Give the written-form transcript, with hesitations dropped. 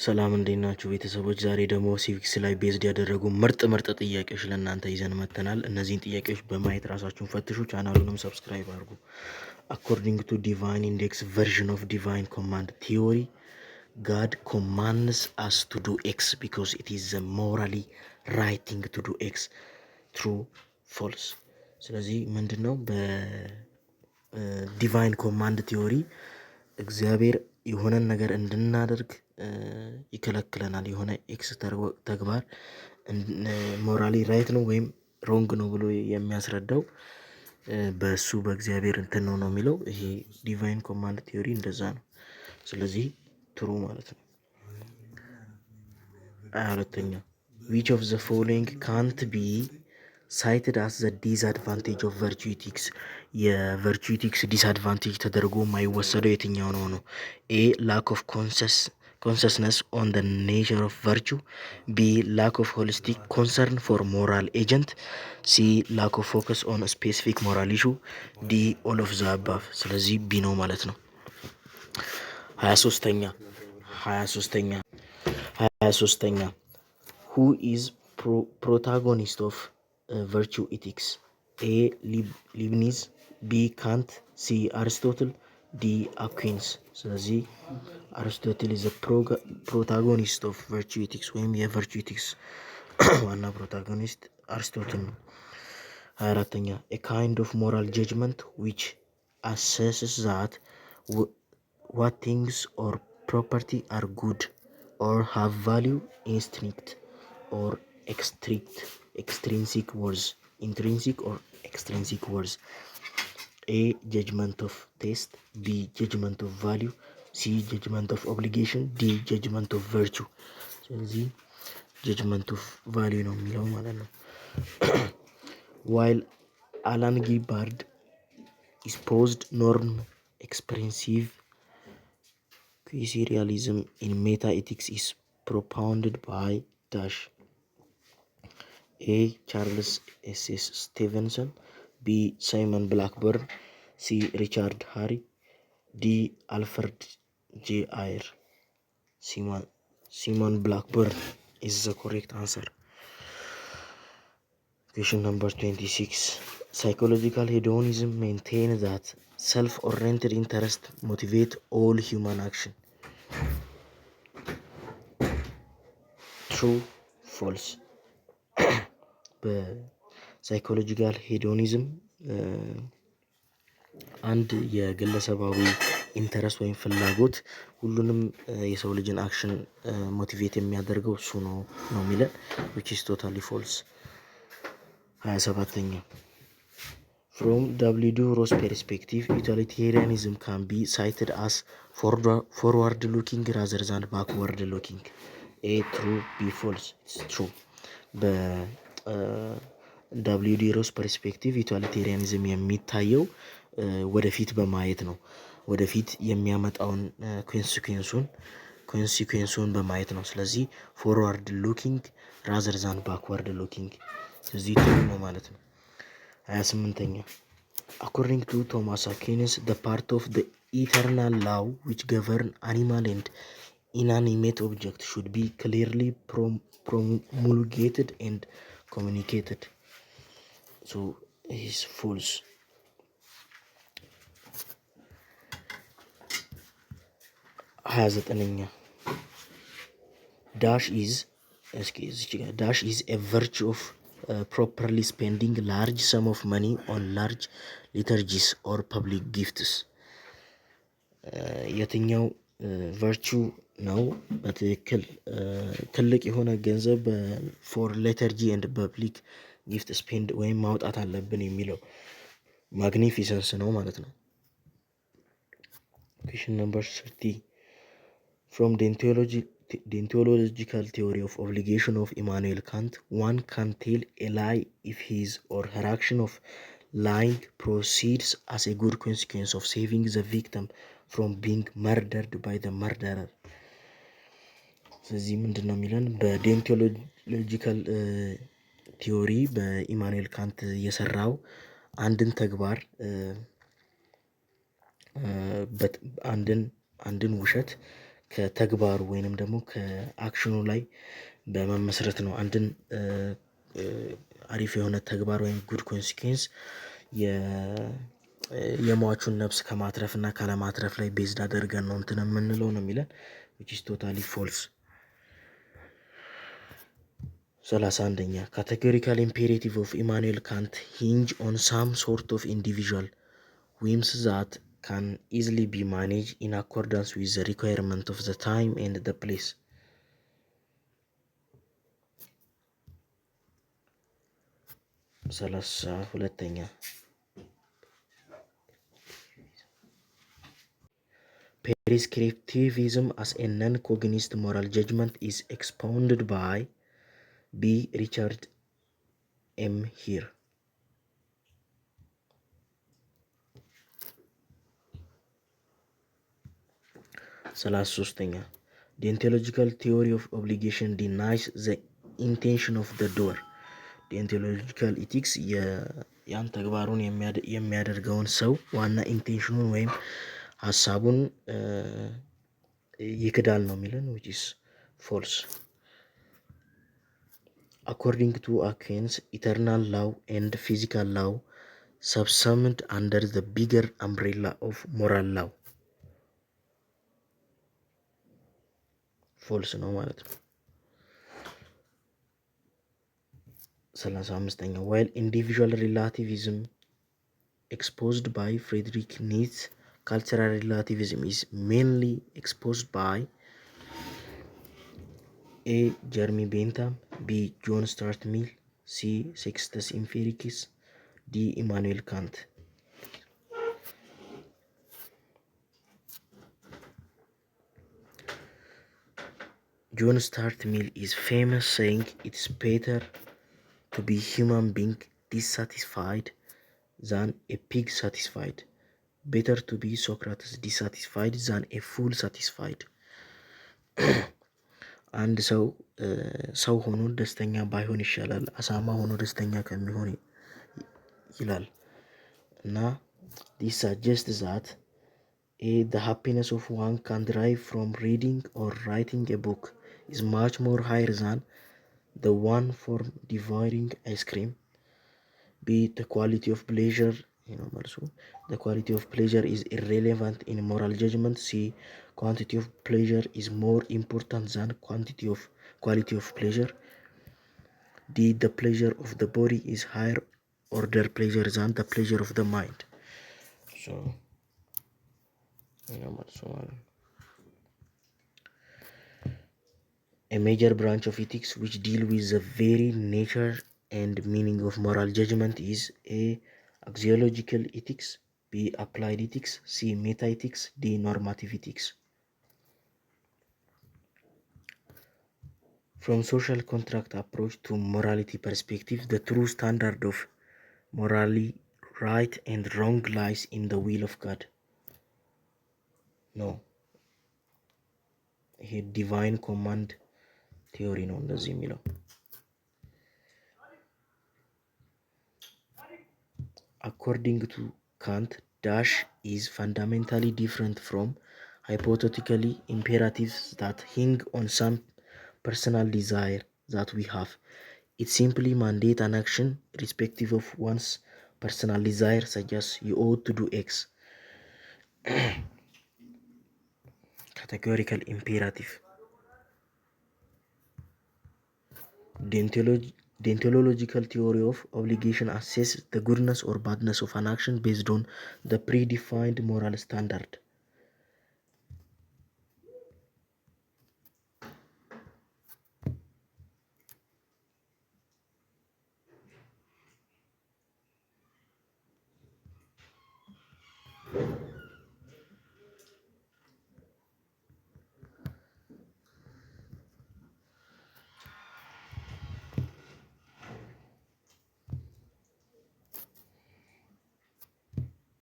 ሰላም እንዴት ናችሁ ቤተሰቦች? ዛሬ ደግሞ ሲቪክስ ላይ ቤዝድ ያደረጉ ምርጥ ጥያቄዎች ለእናንተ ይዘን መጥተናል። እነዚህን ጥያቄዎች በማየት ራሳችሁን ፈትሹ፣ ቻናሉንም ሰብስክራይብ አድርጉ። አኮርዲንግ ቱ ዲቫይን ኢንዴክስ ቨርዥን ኦፍ ዲቫይን ኮማንድ ቲዮሪ ጋድ ኮማንድስ አስ ቱ ዱ ኤክስ ቢኮዝ ኢት ኢዝ ዘ ሞራሊ ራይት ቲንግ ቱ ዱ ኤክስ ትሩ ፎልስ። ስለዚህ ምንድን ነው በዲቫይን ኮማንድ ቲዮሪ እግዚአብሔር የሆነን ነገር እንድናደርግ ይከለክለናል። የሆነ ኤክስ ተግባር ሞራሊ ራይት ነው ወይም ሮንግ ነው ብሎ የሚያስረዳው በእሱ በእግዚአብሔር እንትን ነው የሚለው። ይሄ ዲቫይን ኮማንድ ቲዮሪ እንደዛ ነው። ስለዚህ ትሩ ማለት ነው። 22ኛ ዊች ኦፍ ዘ ፎሎዊንግ ካንት ቢ ሳይትድ አስ ዘ ዲስአድቫንቴጅ ኦፍ ቨርቹ ኢቲክስ። የቨርቹ ኢቲክስ ዲስአድቫንቴጅ ተደርጎ የማይወሰደው የትኛው ነው? ኤ ላክ ኦፍ consciousness on the nature of virtue, B lack of holistic concern for moral agent, C lack of focus on a specific moral issue, D all of the above። ስለዚህ ቢ ነው ማለት ነው። 23ኛ who is protagonist of virtue ethics? A ሊብኒዝ፣ B ካንት፣ C አሪስቶትል፣ ዲ አኩዊንስ። ስለዚህ አሪስቶትል ኢዝ ፕሮታጎኒስት ኦፍ ቨርቹ ኢቲክስ ወይም የቨርቹ ኢቲክስ ዋና ፕሮታጎኒስት አሪስቶትል ነው። 24ኛ ኤ ካይንድ ኦፍ ሞራል ጀጅመንት ዊች አሰስስ ዛት ዋት ቲንግስ ኦር ፕሮፐርቲ አር ጉድ ኦር ሃቭ ቫሊዩ ኢንስቲንክት ኦር ኤክስትሪንሲክ ወርዝ ኢንትሪንሲክ ኦር ኤክስትሪንሲክ ወርዝ። ኤ ጀጅመንት ኦፍ ቴስት፣ ቢ ጀጅመንት ኦፍ ቫሊዩ፣ ሲ ጀጅመንት ኦፍ ኦብሊጌሽን፣ ዲ ጀጅመንት ኦፍ ቨርቹ። ስለዚህ ጀጅመንት ኦፍ ቫሊዩ ነው የሚለው ማለት ነው። ዋይል አላን ጊባርድ ኢስፖዝድ ኖርም ኤክስፕሬንሲቭ ኩዊሲሪያሊዝም ኢን ሜታ ኢቲክስ ኢስ ፕሮፓውንድድ ባይ ዳሽ። ኤ ቻርልስ ኤስ ስቲቨንሰን፣ ቢ ሳይመን ብላክበርን፣ ሲ ሪቻርድ ሃሪ፣ ዲ አልፍረድ ጄ አየር። ሲሞን ብላክበርን is the correct answer. Question number 26. Psychological hedonism maintains that self-oriented interest motivate all human action. True, false? በሳይኮሎጂካል ሄዶኒዝም አንድ የግለሰባዊ ኢንተረስት ወይም ፍላጎት ሁሉንም የሰው ልጅን አክሽን ሞቲቬት የሚያደርገው እሱ ነው የሚለን which is totally false። 27ኛ from W.D. Ross perspective utilitarianism can be cited as forward looking rather than backward looking. A true, B false? It's true። በWD ሮስ ፐርስፔክቲቭ ዩቲሊቴሪያኒዝም የሚታየው ወደፊት በማየት ነው። ወደፊት የሚያመጣውን ኮንሲኩዌንሱን በማየት ነው። ስለዚህ ፎርዋርድ ሉኪንግ ራዘር ዛን ባክዋርድ ሉኪንግ እዚህ ትሩ ነው ማለት ነው። 28ኛ አኮርዲንግ ቱ ቶማስ አኩዊንስ the part of the eternal law which govern animal and inanimate object should be clearly promulgated and communicated. So it is false. 29ኛ dash is a virtue of properly spending large sum of money on large liturgies or public gifts. የትኛው ቨርቹ ነው በትክክል ትልቅ የሆነ ገንዘብ ፎር ሊተርጂ ኤንድ ፐብሊክ ጊፍት ስፔንድ ወይም ማውጣት አለብን የሚለው ማግኒፊሰንስ ነው ማለት ነው። Question number 30. From the ontological theory of obligation of Immanuel Kant, one can tell a lie if his or her action of lying proceeds as a good consequence of saving the victim from being murdered by the murderer. ስለዚህ ምንድን ነው የሚለን በዴንቶሎጂካል ቲዮሪ በኢማኑኤል ካንት የሰራው አንድን ተግባር አንድን ውሸት ከተግባሩ ወይንም ደግሞ ከአክሽኑ ላይ በመመስረት ነው። አንድን አሪፍ የሆነ ተግባር ወይም ጉድ ኮንሲኩዌንስ የሟቹን ነፍስ ከማትረፍ እና ካለማትረፍ ላይ ቤዝድ አድርገን ነው እንትን የምንለው ነው የሚለን which is totally false። 31ኛ categorical imperative of Immanuel Kant hinge on some sort of individual whims that can easily be managed in accordance with the requirement of the time and the place። 32ኛ prescriptivism as a non-cognizant moral judgment is expounded by B. Richard M. Hare። 33ኛ deontological theory of obligation denies the intention of the doer። deontological ethics ያን ተግባሩን የሚያደርገውን ሰው ዋና ኢንቴንሽኑን ወይም ሀሳቡን ይክዳል ነው የሚለን which is false። according to Aquinas eternal law and physical law subsumed under the bigger umbrella of moral law false ነው ማለት ነው። 35ኛ while individual relativism exposed by Friedrich Nietzsche cultural relativism is mainly exposed by A. Jeremy Bentham B. John Stuart Mill C. Sextus Empiricus D. Immanuel Kant። John Stuart Mill is famous saying it's better to be human being dissatisfied than a pig satisfied. Better to be Socrates dissatisfied than a fool satisfied። አንድ ሰው ሆኖ ደስተኛ ባይሆን ይሻላል አሳማ ሆኖ ደስተኛ ከሚሆን ይላል እና this suggests that the happiness of one can derive from reading or writing a book is much more higher than the one for devouring ice cream. B. The quality of pleasure the quality of pleasure is irrelevant in moral judgment. C. Quantity of pleasure is more important than quality of pleasure. D. The pleasure of the body is higher order pleasure than the pleasure of the mind. So a major branch of ethics which deal with the very nature and meaning of moral judgment is A. axiological ethics B. applied ethics C. meta-ethics D. normative ethics. From social contract approach to morality perspective, the true standard of morally right and wrong lies in the will of God. No, ይሄ ዲቫይን ኮማንድ ቲዮሪ ነው እንደዚህ የሚለው። According to Kant, dash is fundamentally different from hypothetically imperatives that hang on some personal desire that we have. It simply mandates an action irrespective of one's personal desire, such as you ought to do X. Categorical imperative. Deontological theory of obligation assesses the goodness or badness of an action based on the predefined moral standard.